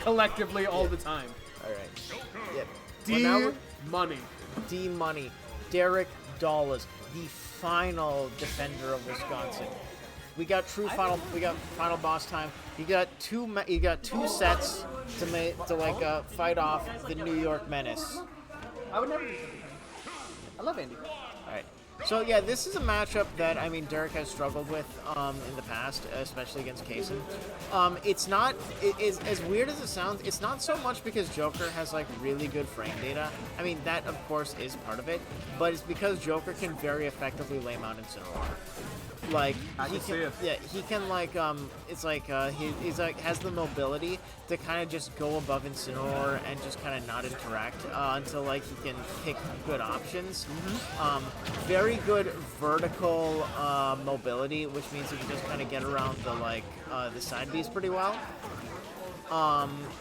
collectively all the time. All right. Yep. Money. D money. Derek Dollars, the final defender of Wisconsin. We got final boss time. You got two sets to fight off the New York Menace. I would never do something. I love Andy. All right. So yeah, this is a matchup that Derek has struggled with in the past, especially against Kaysen. It's not as weird as it sounds. It's not so much because Joker has like really good frame data. I mean that of course is part of it, but it's because Joker can very effectively lay mount Incineroar. Like he can like it's like he's like has the mobility to kind of just go above Incineroar and just kind of not interact until like he can pick good options. Very good vertical mobility, which means he can just kind of get around the side Bs pretty well.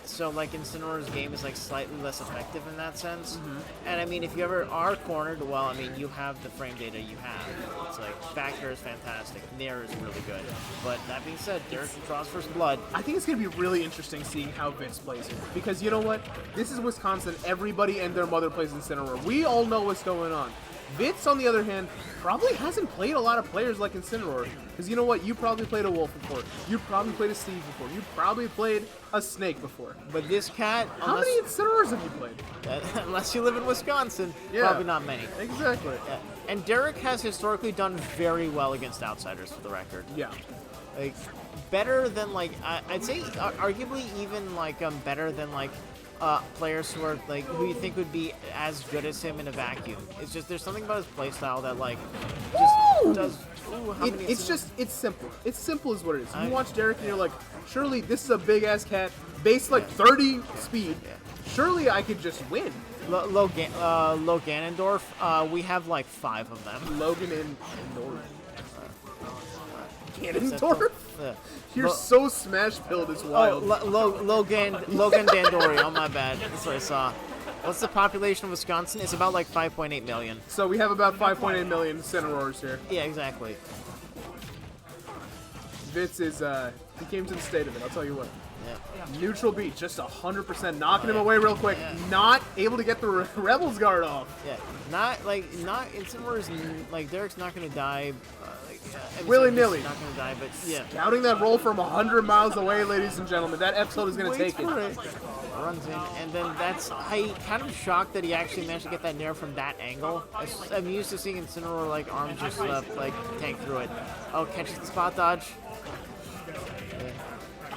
So like Incineroar's game is like slightly less effective in that sense. And I mean, if you ever are cornered, well, I mean, you have the frame data you have. It's like backer is fantastic, Nair is really good. But that being said, Derek draws first blood. I think it's going to be really interesting seeing how Vitz plays it. Because you know what? This is Wisconsin. Everybody and their mother plays Incineroar. We all know what's going on. Vitz, on the other hand, probably hasn't played a lot of players like Incineroar. Because you know what? You probably played a Wolf before. You probably played a Steve before. You probably played a Snake before. But this cat... How many Incineroars have you played? Unless you live in Wisconsin, probably not many. Exactly. Yeah. And Derek has historically done very well against outsiders, for the record. Yeah. Like, better than, like... I'd say arguably even, like, better than, like... players who are like who you think would be as good as him in a vacuum. It's just there's something about his playstyle that like just does. It's simple. It's simple is what it is. You watch Derek and you're like, surely this is a big ass cat, base like 30 speed. Yeah. Surely I could just win. Ganondorf, we have like 5 of them. Logan and Ganondorf? Yeah. You're so smash build, it's wild. Logan Dandori. Oh my bad. That's what I saw. What's the population of Wisconsin? It's about like 5.8 million. So we have about 5.8 million Incineroars here. Yeah, exactly. Vitz is he came to the state of it. I'll tell you what. Yeah. Neutral beat, just 100%, knocking him away real quick. Yeah. Not able to get the Rebels guard off. Yeah, not Incineroar's like Derek's not gonna die. Willy-nilly. Not gonna die, but yeah. Scouting that roll from 100 miles away, ladies and gentlemen. That episode is gonna take it. Runs in, and then I kind of shocked that he actually managed to get that Nair from that angle. I'm used to seeing Incineroar like arm just like tank through it. Oh, catches the spot dodge.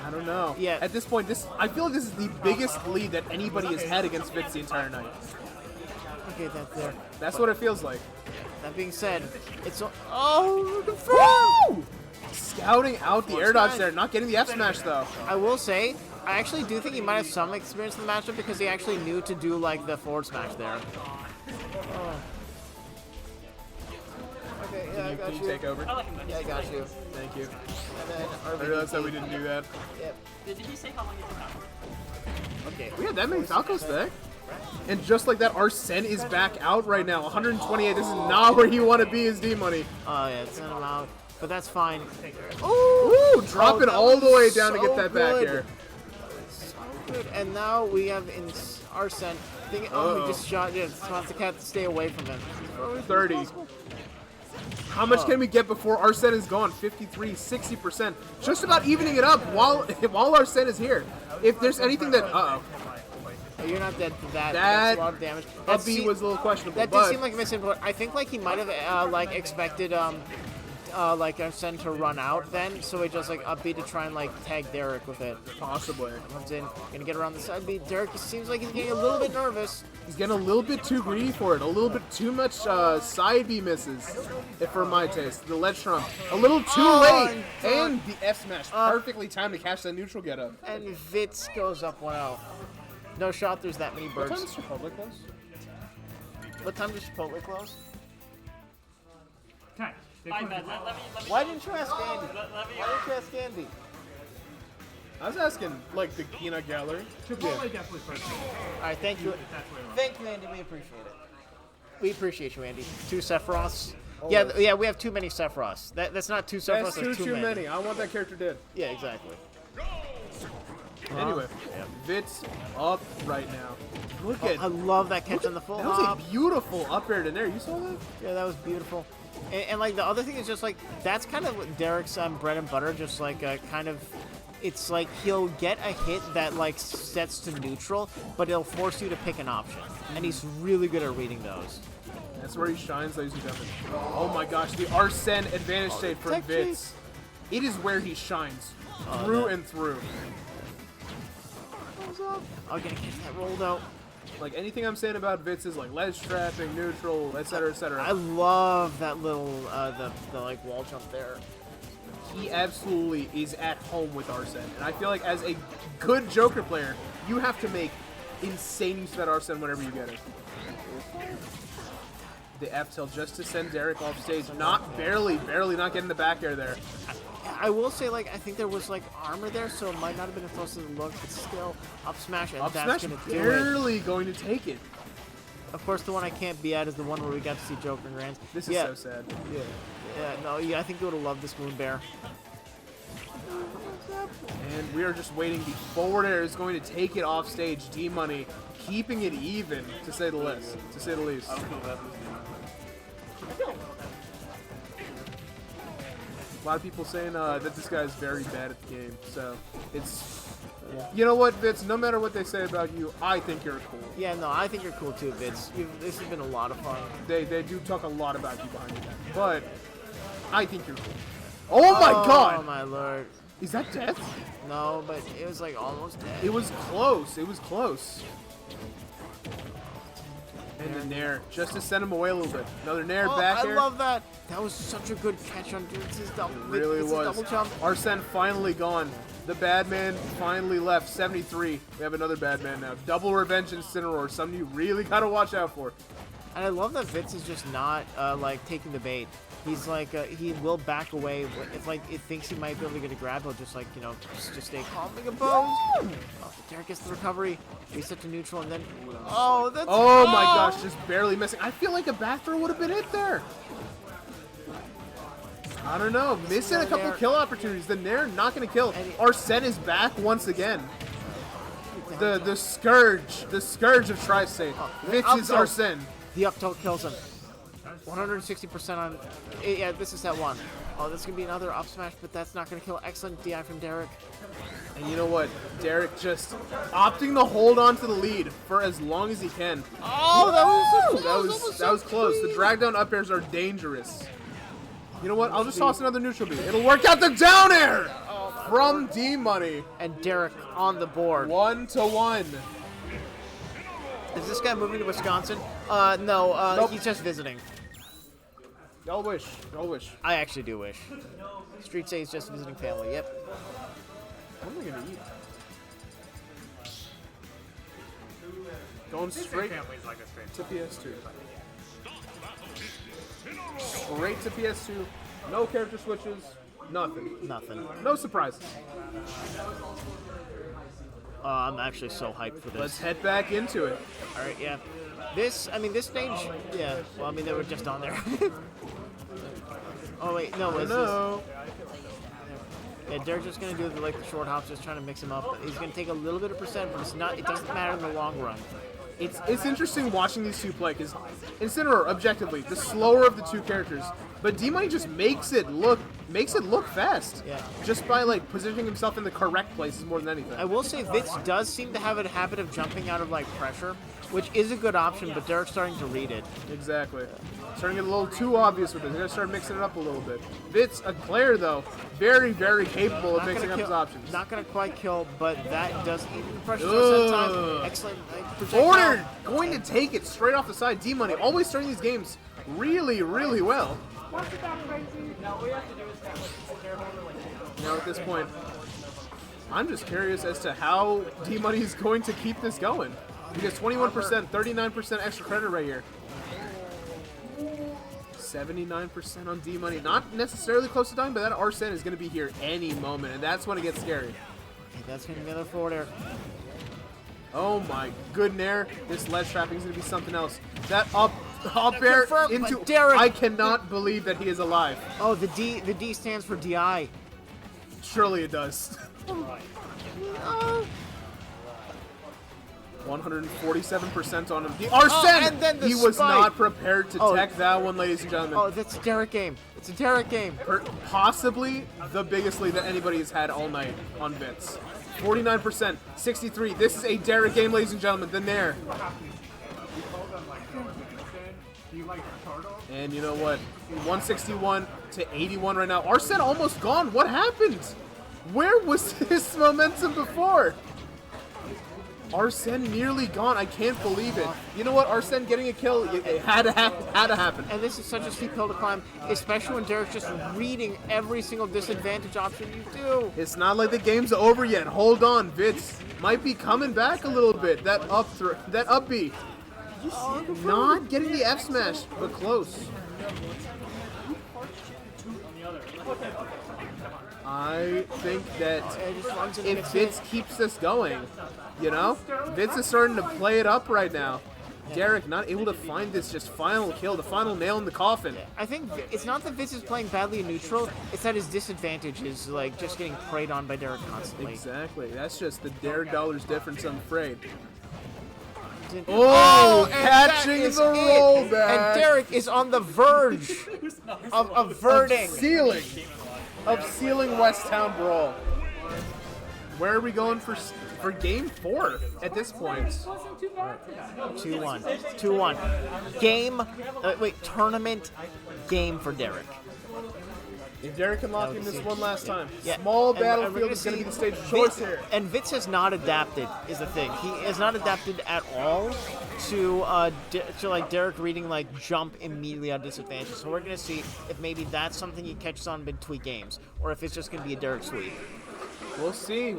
I don't know. Yeah. At this point, I feel like this is the biggest lead that anybody has had against Vitz the entire night. Okay, that's there. That's what it feels like. That being said, it's Woo! Scouting out the air dodge there, not getting the F smash though. I will say, I actually do think he might have some experience in the matchup because he actually knew to do like the forward smash there. Oh. Okay, yeah, I got you. Can you take over? Yeah, I got you. Thank you. And then I realized that we didn't do that. Yep. Did he say how long it took? Okay. We had that many Falcos back. And just like that, Arsene is back out right now. 128. This is not where you want to be as D-Money. Oh, yeah, send him out. But that's fine. Ooh, dropping all the way down to get that back here. So good. And now we have Arsene. He just shot. Yeah, wants the cat to stay away from him. 30. How much can we get before Arsene is gone? 53, 60%. Just about evening it up while Arsene is here. If there's anything that... Uh-oh. You're not dead to that. That's a lot of damage. That B was a little questionable. That did seem like a misinput. I think like he might have like expected like Arsene to run out then, so he just like up B to try and like tag Derek with it. Possibly. Comes in, gonna get around the side B. Derek seems like he's getting a little bit nervous. He's getting a little bit too greedy for it. A little bit too much side B misses, if for my taste. The ledge trump. A little too late. And the F smash. Perfectly timed to catch that neutral get up. And Vitz goes up 1-0. No shot, there's that many birds. What time does Chipotle close? What time does Chipotle close? Okay. Why didn't you ask Andy? Why didn't you ask Andy? I was asking, like, the peanut gallery. Chipotle definitely first. Alright, thank you. Thank you, Andy. We appreciate it. We appreciate you, Andy. 2 Sephiroths. Yeah, we have too many Sephiroths. That's not 2 Sephiroths, that's too many. I want that character dead. Yeah, exactly. Anyway, Vitz up right now. Look at I love that catch on the full that was hop. a beautiful up air in there. You saw that? Yeah, that was beautiful. And like the other thing is just like that's kind of what Derek's bread and butter. Just like kind of, it's like he'll get a hit that like sets to neutral, but it'll force you to pick an option, and he's really good at reading those. That's where he shines, ladies and gentlemen. Oh my gosh, the Arsene advantage state for tech Vitz. chase. It is where he shines, through and through. I'm gonna catch that roll though. Like anything I'm saying about Vitz is like ledge trapping, neutral, etc., etc. I love that little the like wall jump there. He absolutely is at home with Arsene, and I feel like as a good Joker player, you have to make insane use of that Arsene whenever you get it. The F tilt just to send Derek off stage, barely not getting the back air there. I will say, like, I think there was like armor there, so it might not have been as close as it looked, but still, up smash, and Up that's smash gonna do it. barely going to take it. Of course, the one I can't be at is the one where we got to see Joker and Rans. This is so sad. I think you would have loved this Moon Bear. And we are just waiting. The forward air is going to take it off stage. D-Money keeping it even, to say the least. A lot of people saying that this guy is very bad at the game. So it's, you know what, Vitz? No matter what they say about you, I think you're cool. Yeah, no, I think you're cool too, Vitz. This has been a lot of fun. They do talk a lot about you behind your back, but I think you're cool. Oh my God! Oh my lord. Is that death? No, but it was like almost dead. It was close. It was close. And the Nair, just to send him away a little bit. Another Nair back I air. love that. That was such a good catch on Vitz's double. It really Vitz's was. double jump. Arsene finally gone. The bad man finally left. 73. We have another bad man now. Double revenge Incineroar. Something you really gotta watch out for. And I love that Vitz is just not like taking the bait. He's like he will back away if like it thinks he might be able to get a grab. He'll just like just stay calm and compose. Oh, Derek gets the recovery. Reset to neutral and then Oh my gosh, just barely missing. I feel like a back throw would have been hit there. I don't know. Missing a couple kill opportunities. The Nair not gonna kill. Arsene is back once again. The scourge of Tri-State. Vitz is Arsene. The up tilt kills him. 160% on. Yeah, this is that one. Oh, this is gonna be another up smash, but that's not gonna kill. Excellent DI from Derek. And you know what? Derek just opting to hold on to the lead for as long as he can. Oh, That was close. The drag down up airs are dangerous. You know what? I'll just toss another neutral beat. It'll work out. The down air from D-Money. And Derek on the board. 1-1. Is this guy moving to Wisconsin? No. Nope. He's just visiting. Y'all wish. Y'all wish. I actually do wish. Street say he's just visiting family. Yep. What am I gonna eat? Going straight to PS2. Straight to PS2. No character switches. Nothing. Nothing. No surprises. I'm actually so hyped for this. Let's head back into it. All right, yeah. This stage, yeah. Well, I mean, they were just on there. Oh wait, no, is No. this? Yeah, Derek's just gonna do the short hops, just trying to mix him up. He's gonna take a little bit of percent, but it's not. It doesn't matter in the long run. It's interesting watching these two play because Incineroar, objectively, the slower of the two characters, but D-Money just makes it look fast. Yeah. Just by positioning himself in the correct places more than anything. I will say Vitz does seem to have a habit of jumping out of pressure, which is a good option, but Derek's starting to read it. Exactly. Starting to get a little too obvious with it. They're gonna start mixing it up a little bit. Vitz, a player though, very, very capable of mixing up his options. Not gonna quite kill, but that does even the pressure set time. Excellent. Order going to take it straight off the side. D-Money always starting these games really, really well. Now at this point, I'm just curious as to how D-Money is going to keep this going. Because 21%, 39% extra credit right here. 79% on D-Money. Not necessarily close to dying, but that Arsene is going to be here any moment, and that's when it gets scary. Okay, that's going to be another forward air. Oh my good Nair. This ledge trapping is going to be something else. That up air into Derek. I cannot believe that he is alive. Oh, the D stands for DI. Surely it does. 147% on him. The Arsene! and then the He was spike. not prepared to tech that one, ladies and gentlemen. Oh, that's a Derek game. It's a Derek game. Possibly the biggest lead that anybody has had all night on Vitz. 49%, 63. This is a Derek game, ladies and gentlemen. The Nair. And you know what? 161 to 81 right now. Arsene almost gone. What happened? Where was this momentum before? Arsene nearly gone. I can't believe it. You know what? Arsene getting a kill, it had to happen. And this is such a steep hill to climb, especially when Derek's just reading every single disadvantage option you do. It's not like the game's over yet. Hold on, Vitz might be coming back a little bit. That up B. Not getting the F smash, but close. I think that if Vitz keeps this going, you know, Vitz is starting to play it up right now. Derek not able to find this just final kill, the final nail in the coffin. I think it's not that Vitz is playing badly in neutral, it's that his disadvantage is like just getting preyed on by Derek constantly. Exactly. That's just the Derek dollars difference, I'm afraid. Oh, and catching that is the rollback. And Derek is on the verge of averting. Of sealing West Town Brawl. Where are we going for game 4 at this point? 2-1. 2-1. Game, tournament game for Derek. If Derek can lock in this one last time, Yeah. Small And battlefield is going to be the stage of choice here. And Vitz has not adapted, is the thing. He has not adapted at all to like Derek reading like jump immediately on disadvantage. So we're going to see if maybe that's something he catches on between games, or if it's just going to be a Derek sweep. We'll see.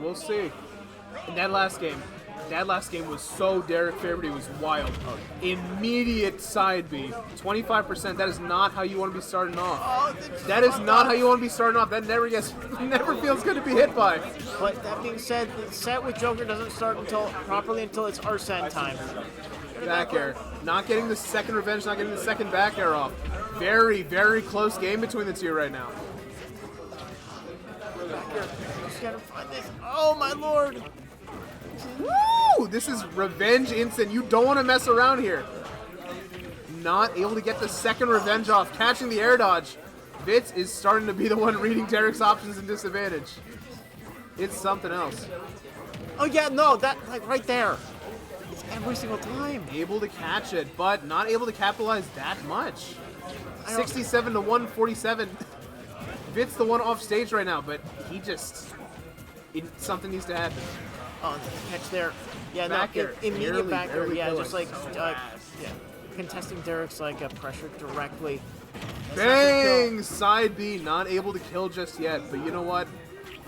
In that last game was so Derek favored, it was wild. Immediate side B, 25%. That is not how you want to be starting off. That is not how you want to be starting off. That never feels good to be hit by. But that being said, the set with Joker doesn't start properly until it's Arsene time. Back air. Not getting the second revenge, not getting the second back air off. Very, very close game between the two right now. Just gotta find this. Oh my lord! Woo! This is revenge instant. You don't want to mess around here. Not able to get the second revenge off. Catching the air dodge. Vitz is starting to be the one reading Derek's options and disadvantage. It's something else. Oh yeah, no, that like right there. It's every single time. Able to catch it, but not able to capitalize that much. 67 to 147. Vitz the one off stage right now, but he just... something needs to happen. Oh, catch there. Yeah, Back no, air. immediate back air. Barely Yeah, killing. just like contesting Derek's like pressure directly. Bang! Side B, not able to kill just yet, but you know what?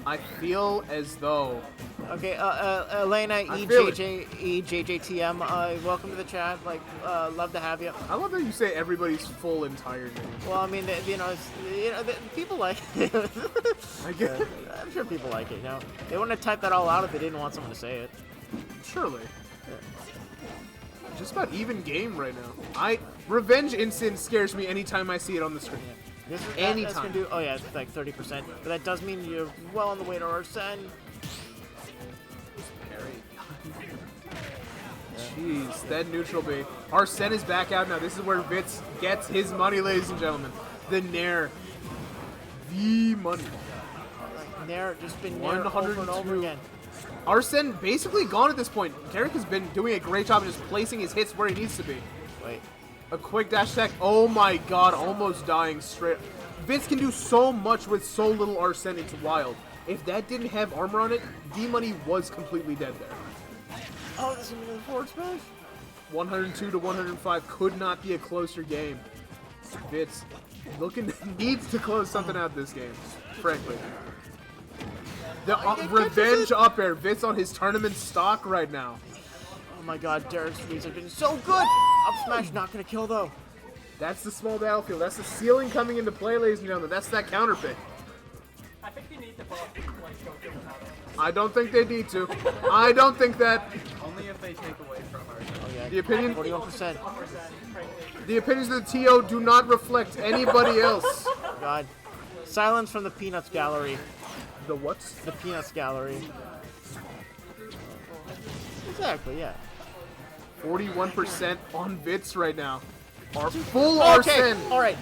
I feel as though... Okay, Elena, I feel it. EJJTM, welcome to the chat. Like, love to have you. I love that you say everybody's full entire name. Well, I mean, people like it. I get it. I'm sure people like it, you know? They wouldn't have typed that all out if they didn't want someone to say it. Surely. Just about even game right now. Revenge Instant scares me anytime I see it on the screen. That's Anytime. gonna do, oh yeah, it's like 30%. But that does mean you're well on the way to Arsene. Jeez, that neutral B. Arsene is back out now. This is where Vitz gets his money, ladies and gentlemen. The Nair. The money. Nair, just been Nair over and over 102. again. Arsene basically gone at this point. Derek has been doing a great job of just placing his hits where he needs to be. Wait. A quick dash attack. Oh my god, almost dying straight. Vitz can do so much with so little Arsene, it's wild. If that didn't have armor on it, D-Money was completely dead there. Oh, this is going to be the forward smash? 102 to 105 could not be a closer game. Vitz needs to close something out this game, frankly. The revenge up air. Vitz on his tournament stock right now. Oh my god, Derek's reads have been so good! Up smash not going to kill though. That's the small battlefield. That's the ceiling coming into play, ladies and gentlemen. That's that counter pick. I think you need to both like go through without it. I don't think they need to. I don't think that. Only if they take away from our Oh yeah, The opinion- 41%. The opinions of the TO do not reflect anybody else. God. Silence from the Peanuts Gallery. The what? The Peanuts Gallery. Exactly, yeah. 41% on Vitz right now. Our full Okay, Arsene. all right.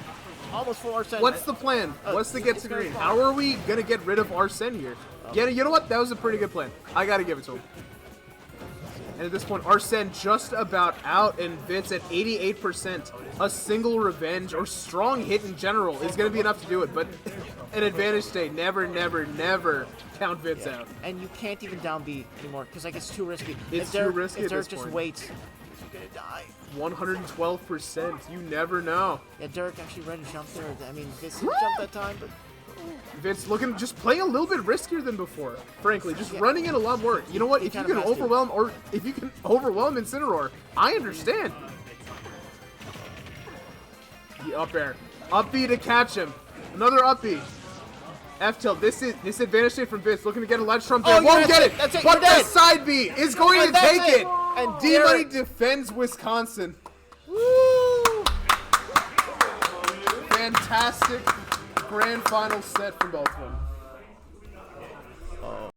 Almost full Arsene. What's the plan? What's the get it's to gonna green? spawn. How are we gonna get rid of Arsene here? Yeah, you know what? That was a pretty good plan. I gotta give it to him. And at this point, Arsene just about out, and Vitz at 88%. A single revenge or strong hit in general is gonna be enough to do it, but an advantage state. Never, never, never count Vitz out. And you can't even down B anymore because like it's too risky. It's If Derek- too risky if at Derek this just point. waits, he's gonna die. 112%. You never know. Yeah, Derek actually ran and jumped there. I mean, this jumped that time, but Vince looking, just playing a little bit riskier than before, frankly. Just running it a lot more. You know what? If you kind can of has to. overwhelm, or if you can overwhelm Incineroar, I understand. The up air. Up B to catch him. Another up B. F tilt. This advantage state from Vince. Looking to get a ledge trump there. Oh, yeah, Won't that's get it. it. That's it. But You're the dead. side B is going to And that's take it. it. And D-Money Derek- defends Wisconsin. woo! Fantastic grand final set from both of them.